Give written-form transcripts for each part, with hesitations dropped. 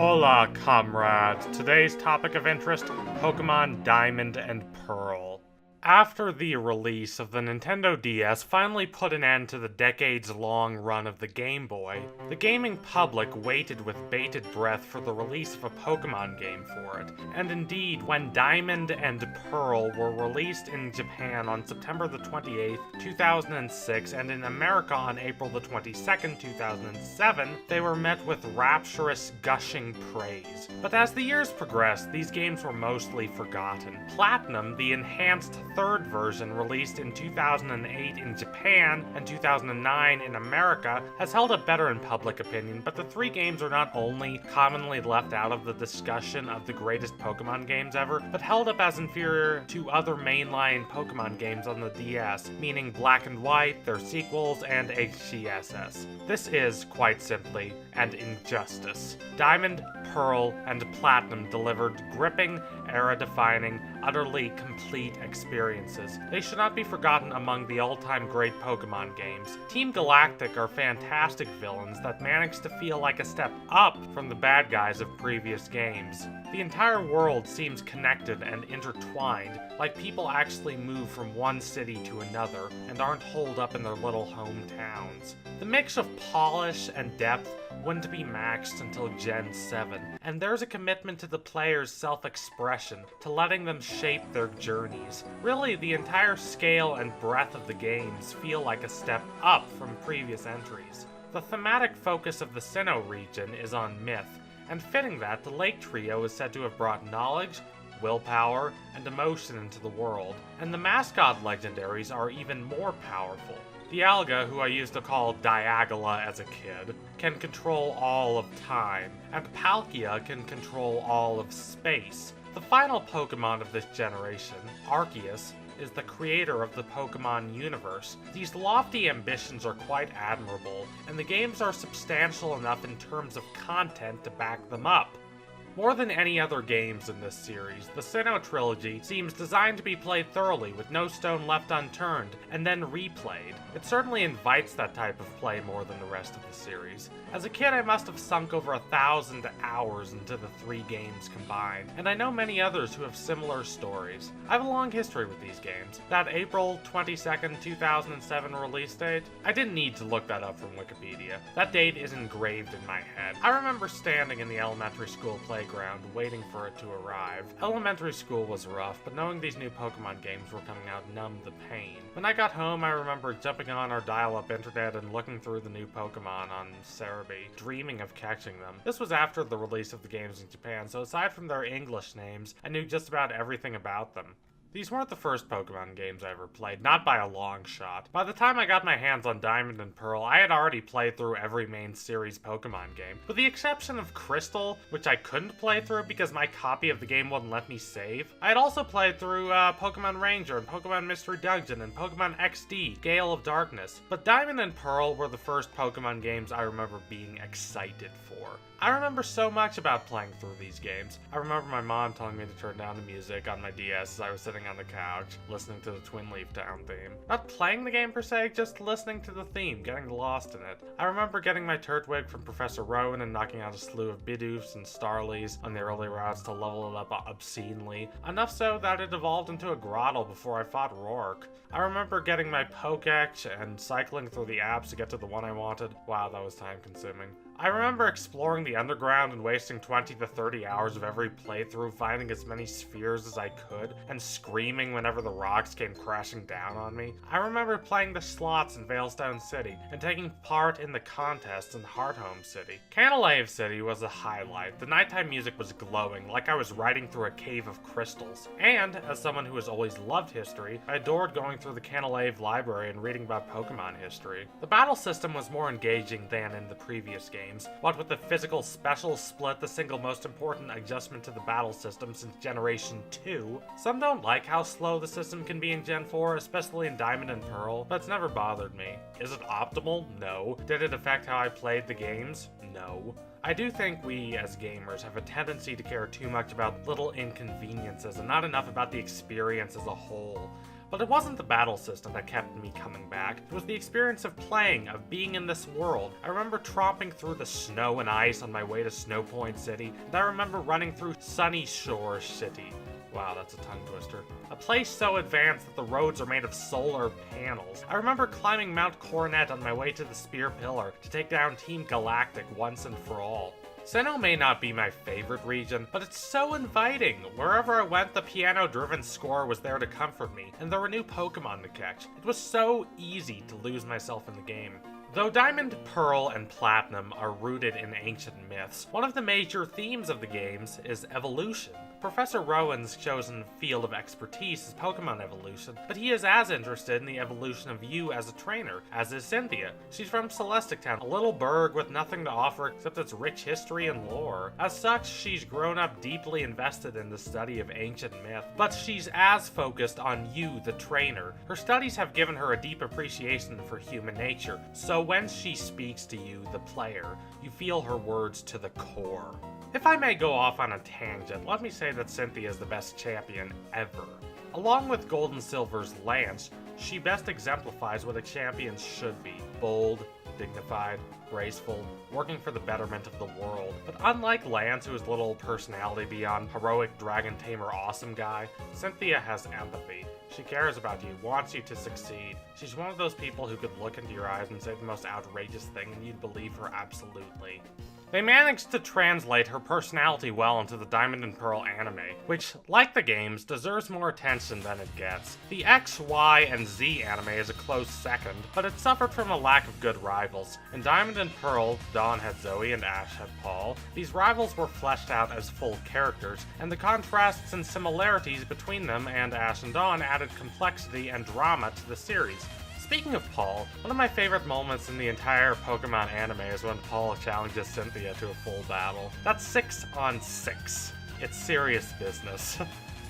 Hola, comrades! Today's topic of interest, Pokémon Diamond and Pearl. After the release of the Nintendo DS finally put an end to the decades-long run of the Game Boy, the gaming public waited with bated breath for the release of a Pokémon game for it. And indeed, when Diamond and Pearl were released in Japan on September the 28th, 2006, and in America on April the 22nd, 2007, they were met with rapturous, gushing praise. But as the years progressed, these games were mostly forgotten. Platinum, the enhanced third version released in 2008 in Japan and 2009 in America, has held up better in public opinion, but the three games are not only commonly left out of the discussion of the greatest Pokemon games ever, but held up as inferior to other mainline Pokemon games on the DS, meaning Black and White, their sequels, and HCSS. This is, quite simply, an injustice. Diamond, Pearl, and Platinum delivered gripping, era-defining, utterly complete experiences. They should not be forgotten among the all-time great Pokemon games. Team Galactic are fantastic villains that manage to feel like a step up from the bad guys of previous games. The entire world seems connected and intertwined, like people actually move from one city to another and aren't holed up in their little hometowns. The mix of polish and depth wouldn't be maxed until Gen 7, and there's a commitment to the player's self-expression, to letting them shape their journeys. Really, the entire scale and breadth of the games feel like a step up from previous entries. The thematic focus of the Sinnoh region is on myth, and fitting that, the Lake Trio is said to have brought knowledge, willpower, and emotion into the world, and the mascot legendaries are even more powerful. Dialga, who I used to call Diagala as a kid, can control all of time, and Palkia can control all of space. The final Pokemon of this generation, Arceus, is the creator of the Pokemon universe. These lofty ambitions are quite admirable, and the games are substantial enough in terms of content to back them up. More than any other games in this series, the Sinnoh trilogy seems designed to be played thoroughly with no stone left unturned, and then replayed. It certainly invites that type of play more than the rest of the series. As a kid, I must have sunk over 1,000 hours into the three games combined, and I know many others who have similar stories. I have a long history with these games. That April 22nd, 2007 release date? I didn't need to look that up from Wikipedia. That date is engraved in my head. I remember standing in the elementary school playground waiting for it to arrive. Elementary school was rough, but knowing these new Pokemon games were coming out numbed the pain. When I got home, I remember jumping on our dial-up internet and looking through the new Pokemon on Cerebi, dreaming of catching them. This was after the release of the games in Japan, so aside from their English names, I knew just about everything about them. These weren't the first Pokemon games I ever played, not by a long shot. By the time I got my hands on Diamond and Pearl, I had already played through every main series Pokemon game, with the exception of Crystal, which I couldn't play through because my copy of the game wouldn't let me save. I had also played through Pokemon Ranger and Pokemon Mystery Dungeon and Pokemon XD, Gale of Darkness, but Diamond and Pearl were the first Pokemon games I remember being excited for. I remember so much about playing through these games. I remember my mom telling me to turn down the music on my DS as I was sitting on the couch, listening to the Twin Leaf Town theme. Not playing the game per se, just listening to the theme, getting lost in it. I remember getting my Turtwig from Professor Rowan and knocking out a slew of Bidoofs and Starlies on the early routes to level it up obscenely, enough so that it evolved into a Grottle before I fought Rourke. I remember getting my Pokedex and cycling through the apps to get to the one I wanted. Wow, that was time consuming. I remember exploring the underground and wasting 20 to 30 hours of every playthrough finding as many spheres as I could, and screaming whenever the rocks came crashing down on me. I remember playing the slots in Veilstone City, and taking part in the contests in Hearthome City. Canalave City was a highlight. The nighttime music was glowing, like I was riding through a cave of crystals. And, as someone who has always loved history, I adored going through the Canalave library and reading about Pokemon history. The battle system was more engaging than in the previous game. What with the physical special split, the single most important adjustment to the battle system since Generation 2. Some don't like how slow the system can be in Gen 4, especially in Diamond and Pearl, but it's never bothered me. Is it optimal? No. Did it affect how I played the games? No. I do think we, as gamers, have a tendency to care too much about little inconveniences and not enough about the experience as a whole. But it wasn't the battle system that kept me coming back. It was the experience of playing, of being in this world. I remember tromping through the snow and ice on my way to Snow Point City, and I remember running through Sunny Shore City. Wow, that's a tongue twister. A place so advanced that the roads are made of solar panels. I remember climbing Mount Coronet on my way to the Spear Pillar to take down Team Galactic once and for all. Sinnoh may not be my favorite region, but it's so inviting. Wherever I went, the piano-driven score was there to comfort me, and there were new Pokémon to catch. It was so easy to lose myself in the game. Though Diamond, Pearl, and Platinum are rooted in ancient myths, one of the major themes of the games is evolution. Professor Rowan's chosen field of expertise is Pokemon evolution, but he is as interested in the evolution of you as a trainer, as is Cynthia. She's from Celestic Town, a little burg with nothing to offer except its rich history and lore. As such, she's grown up deeply invested in the study of ancient myth, but she's as focused on you, the trainer. Her studies have given her a deep appreciation for human nature, so when she speaks to you, the player, you feel her words to the core. If I may go off on a tangent, let me say that Cynthia is the best champion ever. Along with Gold and Silver's Lance, she best exemplifies what a champion should be. Bold, dignified, graceful, working for the betterment of the world. But unlike Lance, who has little personality beyond heroic dragon tamer awesome guy, Cynthia has empathy. She cares about you, wants you to succeed. She's one of those people who could look into your eyes and say the most outrageous thing and you'd believe her absolutely. They managed to translate her personality well into the Diamond and Pearl anime, which, like the games, deserves more attention than it gets. The X, Y, and Z anime is a close second, but it suffered from a lack of good rivals. In Diamond and Pearl, Dawn had Zoe and Ash had Paul. These rivals were fleshed out as full characters, and the contrasts and similarities between them and Ash and Dawn added complexity and drama to the series. Speaking of Paul, one of my favorite moments in the entire Pokemon anime is when Paul challenges Cynthia to a full battle. That's 6 on 6. It's serious business.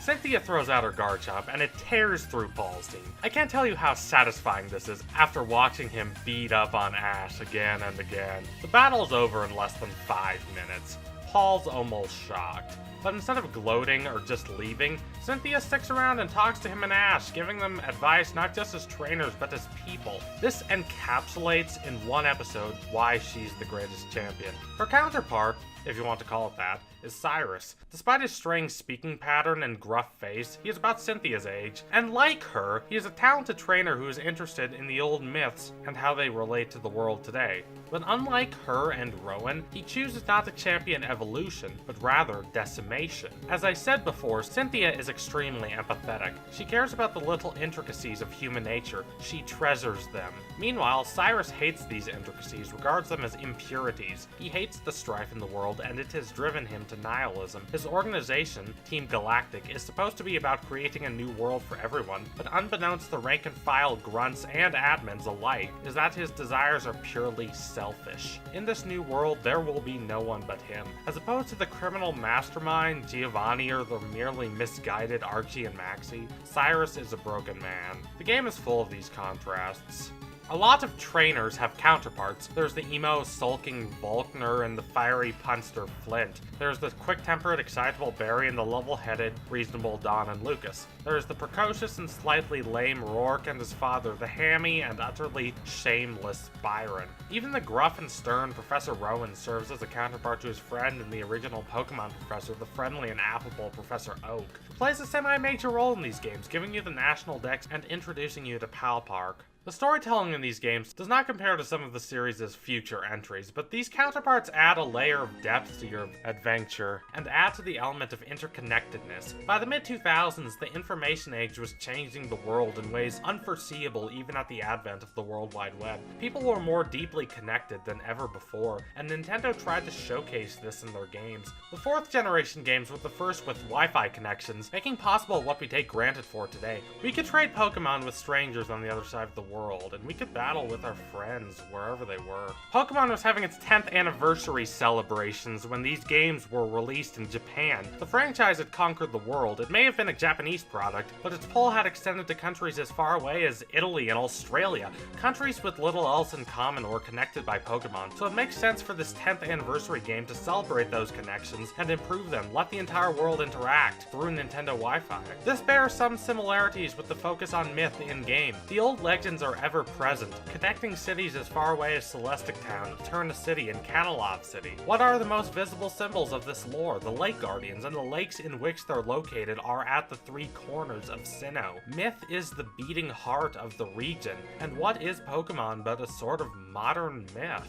Cynthia throws out her Garchomp, and it tears through Paul's team. I can't tell you how satisfying this is after watching him beat up on Ash again and again. The battle's over in less than 5 minutes. Paul's almost shocked. But instead of gloating or just leaving, Cynthia sticks around and talks to him and Ash, giving them advice not just as trainers but as people. This encapsulates in one episode why she's the greatest champion. Her counterpart, if you want to call it that, is Cyrus. Despite his strange speaking pattern and gruff face, he is about Cynthia's age, and like her, he is a talented trainer who is interested in the old myths and how they relate to the world today. But unlike her and Rowan, he chooses not to champion evolution, but rather decimation. As I said before, Cynthia is extremely empathetic. She cares about the little intricacies of human nature. She treasures them. Meanwhile, Cyrus hates these intricacies, regards them as impurities. He hates the strife in the world, and it has driven him to nihilism. His organization, Team Galactic, is supposed to be about creating a new world for everyone, but unbeknownst to rank-and-file grunts and admins alike, is that his desires are purely selfish. In this new world, there will be no one but him. As opposed to the criminal mastermind, Giovanni, or the merely misguided Archie and Maxie, Cyrus is a broken man. The game is full of these contrasts. A lot of trainers have counterparts. There's the emo, sulking Volkner and the fiery punster Flint. There's the quick-tempered, excitable Barry and the level-headed, reasonable Don and Lucas. There's the precocious and slightly lame Rourke and his father, the hammy and utterly shameless Byron. Even the gruff and stern Professor Rowan serves as a counterpart to his friend in the original Pokemon professor, the friendly and affable Professor Oak, who plays a semi-major role in these games, giving you the national dex and introducing you to Pal Park. The storytelling in these games does not compare to some of the series' future entries, but these counterparts add a layer of depth to your adventure and add to the element of interconnectedness. By the mid-2000s, the information age was changing the world in ways unforeseeable even at the advent of the World Wide Web. People were more deeply connected than ever before, and Nintendo tried to showcase this in their games. The 4th generation games were the first with Wi-Fi connections, making possible what we take granted for today. We could trade Pokemon with strangers on the other side of the world world, and we could battle with our friends wherever they were. Pokémon was having its 10th anniversary celebrations when these games were released in Japan. The franchise had conquered the world. It may have been a Japanese product, but its pull had extended to countries as far away as Italy and Australia, countries with little else in common or connected by Pokémon. So it makes sense for this 10th anniversary game to celebrate those connections and improve them, let the entire world interact through Nintendo Wi-Fi. This bears some similarities with the focus on myth in-game. The old legends are ever present, connecting cities as far away as Celestic Town, Eterna City, and Catalog City. What are the most visible symbols of this lore? The Lake Guardians, and the lakes in which they're located are at the three corners of Sinnoh. Myth is the beating heart of the region, and what is Pokémon but a sort of modern myth?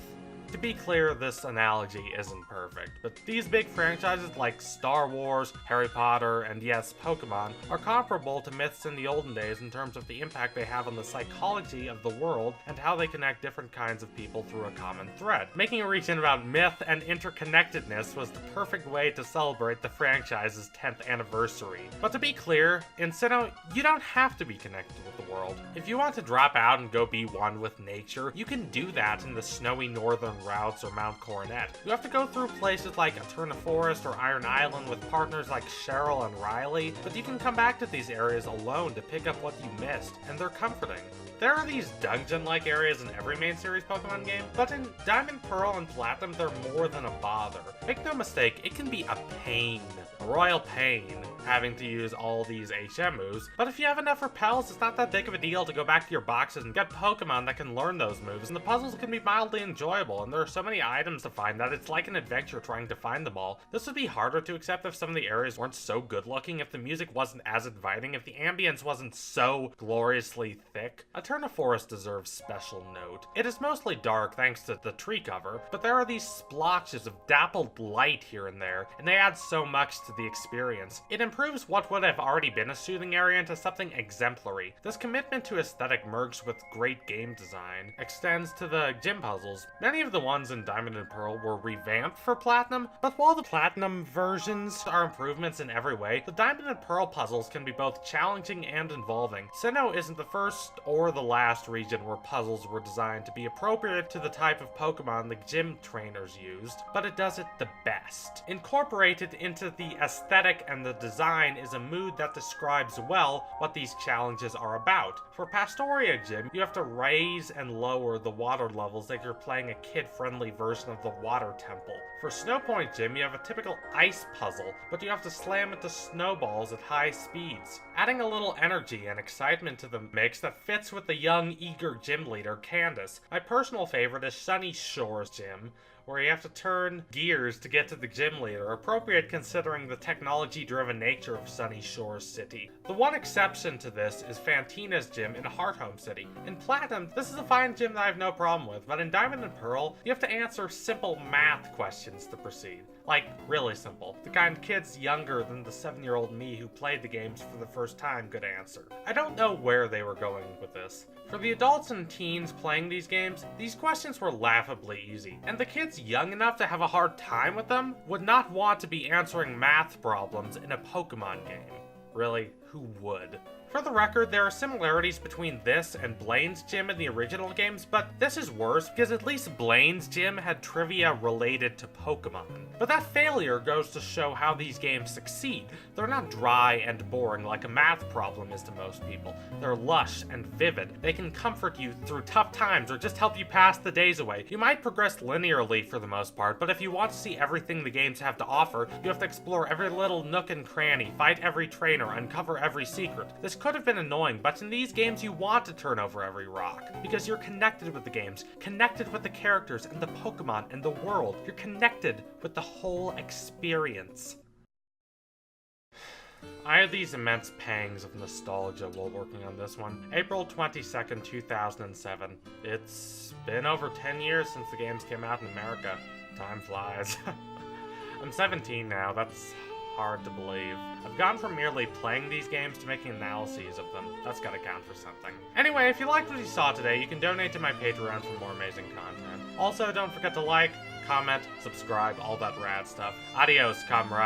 To be clear, this analogy isn't perfect, but these big franchises like Star Wars, Harry Potter, and yes, Pokémon are comparable to myths in the olden days in terms of the impact they have on the psychology of the world and how they connect different kinds of people through a common thread. Making a region about myth and interconnectedness was the perfect way to celebrate the franchise's 10th anniversary. But to be clear, in Sinnoh, you don't have to be connected with the world. If you want to drop out and go be one with nature, you can do that in the snowy northern routes or Mount Coronet. You have to go through places like Eterna Forest or Iron Island with partners like Cheryl and Riley, but you can come back to these areas alone to pick up what you missed, and they're comforting. There are these dungeon-like areas in every main series Pokemon game, but in Diamond, Pearl, and Platinum, they're more than a bother. Make no mistake, it can be a pain. A royal pain, having to use all these HM moves, but if you have enough repels, it's not that big of a deal to go back to your boxes and get Pokemon that can learn those moves, and the puzzles can be mildly enjoyable, and there are so many items to find that it's like an adventure trying to find them all. This would be harder to accept if some of the areas weren't so good looking, if the music wasn't as inviting, if the ambience wasn't so gloriously thick. Eterna Forest deserves special note. It is mostly dark thanks to the tree cover, but there are these splotches of dappled light here and there, and they add so much to the experience. It improves what would have already been a soothing area into something exemplary. This commitment to aesthetic merged with great game design extends to the gym puzzles. Many of the ones in Diamond and Pearl were revamped for Platinum, but while the Platinum versions are improvements in every way, the Diamond and Pearl puzzles can be both challenging and involving. Sinnoh isn't the first or the last region where puzzles were designed to be appropriate to the type of Pokemon the gym trainers used, but it does it the best. Incorporated into the aesthetic and the design is a mood that describes well what these challenges are about. For Pastoria Gym, you have to raise and lower the water levels like you're playing a kid-friendly version of the Water Temple. For Snowpoint Gym, you have a typical ice puzzle, but you have to slam into snowballs at high speeds, adding a little energy and excitement to the mix that fits with the young, eager gym leader, Candace. My personal favorite is Sunny Shores Gym, where you have to turn gears to get to the gym leader, appropriate considering the technology-driven nature of Sunny Shores City. The one exception to this is Fantina's gym in Hearthome City. In Platinum, this is a fine gym that I have no problem with, but in Diamond and Pearl, you have to answer simple math questions to proceed. Like, really simple. The kind kids younger than the 7-year-old me who played the games for the first time could answer. I don't know where they were going with this. For the adults and teens playing these games, these questions were laughably easy, and the kids young enough to have a hard time with them would not want to be answering math problems in a Pokemon game. Really, who would? For the record, there are similarities between this and Blaine's Gym in the original games, but this is worse because at least Blaine's Gym had trivia related to Pokemon. But that failure goes to show how these games succeed. They're not dry and boring like a math problem is to most people. They're lush and vivid. They can comfort you through tough times or just help you pass the days away. You might progress linearly for the most part, but if you want to see everything the games have to offer, you have to explore every little nook and cranny, fight every trainer, uncover every secret. This could have been annoying, but in these games you want to turn over every rock, because you're connected with the games, connected with the characters and the Pokemon and the world. You're connected with the whole experience. I had these immense pangs of nostalgia while working on this one. April 22nd, 2007. It's been over 10 years since the games came out in America. Time flies. I'm 17 now, that's hard to believe. I've gone from merely playing these games to making analyses of them. That's gotta count for something. Anyway, if you liked what you saw today, you can donate to my Patreon for more amazing content. Also, don't forget to like, comment, subscribe, all that rad stuff. Adios, comrades!